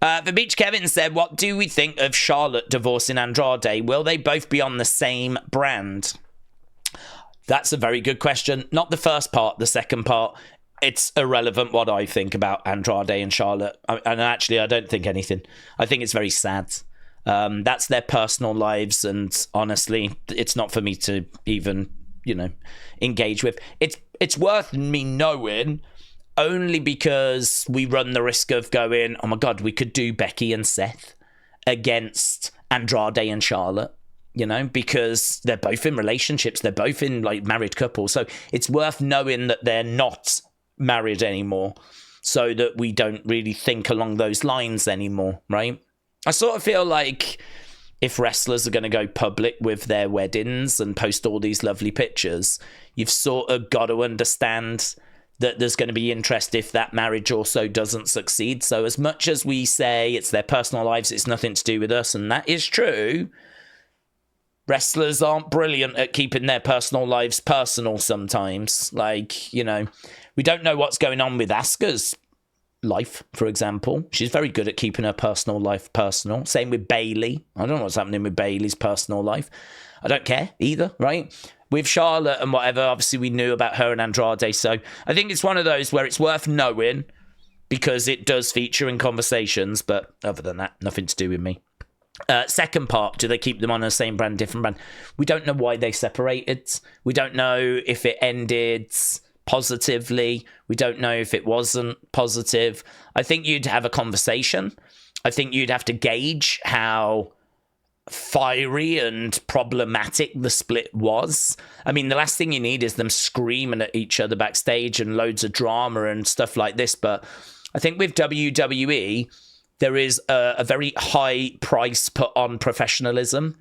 The Beach Kevin said, what do we think of Charlotte divorcing Andrade? Will they both be on the same brand? That's a very good question. Not the first part, the second part. It's irrelevant what I think about Andrade and Charlotte. And actually, I don't think anything. I think it's very sad. That's their personal lives. And honestly, it's not for me to even, engage with. It's worth me knowing only because we run the risk of going, oh my God, we could do Becky and Seth against Andrade and Charlotte, because they're both in relationships. They're both in married couples. So it's worth knowing that they're not married anymore so that we don't really think along those lines anymore, right? I sort of feel like if wrestlers are going to go public with their weddings and post all these lovely pictures, you've sort of got to understand that there's going to be interest if that marriage also doesn't succeed. So as much as we say it's their personal lives, it's nothing to do with us, and that is true, wrestlers aren't brilliant at keeping their personal lives personal sometimes. We don't know what's going on with Asuka's life, for example. She's very good at keeping her personal life personal. Same with Bayley. I don't know what's happening with Bayley's personal life. I don't care either, right? With Charlotte and whatever, obviously we knew about her and Andrade. So I think it's one of those where it's worth knowing because it does feature in conversations. But other than that, nothing to do with me. Second part, do they keep them on the same brand, different brand? We don't know why they separated. We don't know if it ended positively. We don't know if it wasn't positive. I think you'd have a conversation. I think you'd have to gauge how fiery and problematic the split was. I mean, the last thing you need is them screaming at each other backstage and loads of drama and stuff like this. But I think with WWE, there is a very high price put on professionalism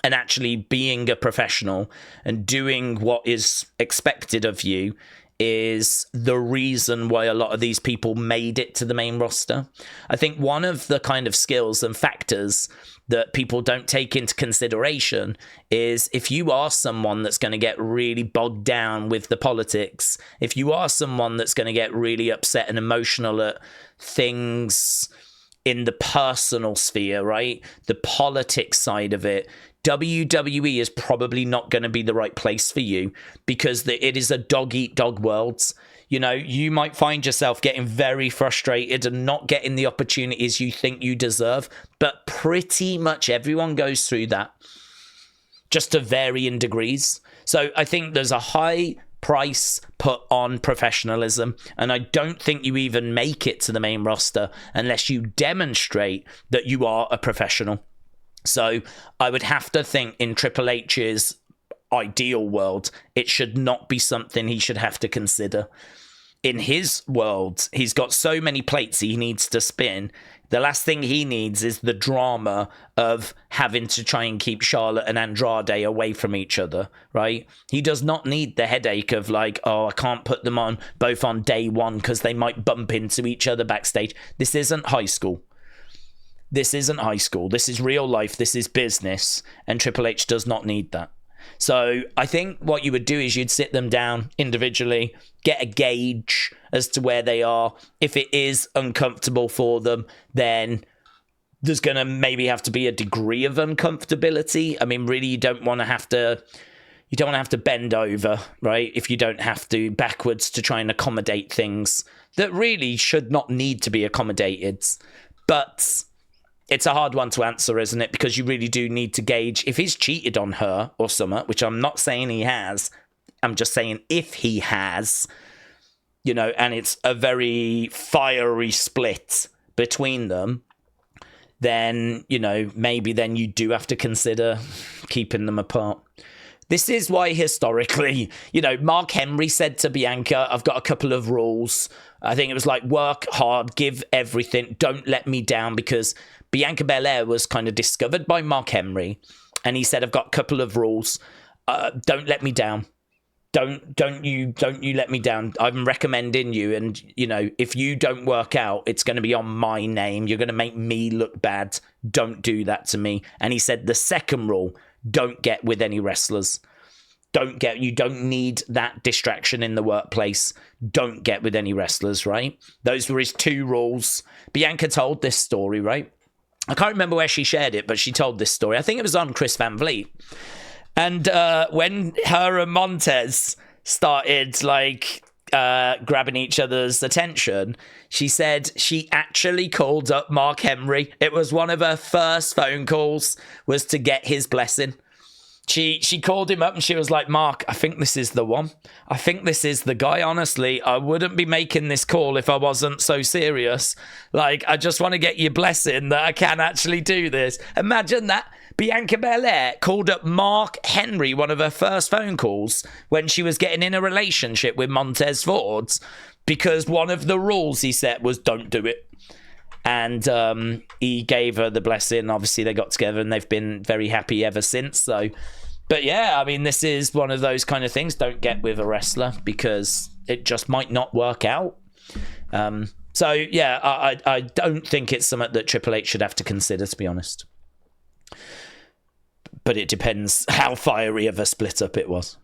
and actually being a professional and doing what is expected of you is the reason why a lot of these people made it to the main roster. I think one of the kind of skills and factors that people don't take into consideration is if you are someone that's going to get really bogged down with the politics, if you are someone that's going to get really upset and emotional at things in the personal sphere, right? The politics side of it, WWE is probably not going to be the right place for you because it is a dog-eat-dog world. You might find yourself getting very frustrated and not getting the opportunities you think you deserve, but pretty much everyone goes through that, just to varying degrees. So I think there's a high price put on professionalism, and I don't think you even make it to the main roster unless you demonstrate that you are a professional. So I would have to think in Triple H's ideal world, it should not be something he should have to consider. In his world, he's got so many plates he needs to spin. The last thing he needs is the drama of having to try and keep Charlotte and Andrade away from each other, right? He does not need the headache of I can't put them on both on day one because they might bump into each other backstage. This isn't high school. This isn't high school. This is real life. This is business. And Triple H does not need that. So I think what you would do is you'd sit them down individually, get a gauge as to where they are. If it is uncomfortable for them, then there's going to maybe have to be a degree of uncomfortability. I mean, really, you don't want to have to bend over, right? If you don't have to backwards to try and accommodate things that really should not need to be accommodated. But it's a hard one to answer, isn't it? Because you really do need to gauge if he's cheated on her or something, which I'm not saying he has. I'm just saying if he has, and it's a very fiery split between them, then, maybe then you do have to consider keeping them apart. This is why historically, Mark Henry said to Bianca, I've got a couple of rules. I think it was work hard, give everything, don't let me down, because Bianca Belair was kind of discovered by Mark Henry, and he said, I've got a couple of rules. Don't let me down. Don't you let me down. I'm recommending you, and if you don't work out, it's going to be on my name. You're going to make me look bad. Don't do that to me. And he said the second rule, don't get with any wrestlers. You don't need that distraction in the workplace. Don't get with any wrestlers, right? Those were his 2 rules. Bianca told this story, right? I can't remember where she shared it, but she told this story. I think it was on Chris Van Vliet. And when her and Montez started like grabbing each other's attention, she said she actually called up Mark Henry. It was one of her first phone calls, was to get his blessing. She called him up and she was like, Mark, I think this is the one. I think this is the guy. Honestly, I wouldn't be making this call if I wasn't so serious. Like, I just want to get your blessing that I can actually do this. Imagine that. Bianca Belair called up Mark Henry, one of her first phone calls, when she was getting in a relationship with Montez Ford, because one of the rules he set was don't do it. And he gave her the blessing. Obviously, they got together and they've been very happy ever since. So, but yeah, I mean, this is one of those kind of things. Don't get with a wrestler because it just might not work out. So yeah, I don't think it's something that Triple H should have to consider, to be honest. But it depends how fiery of a split up it was.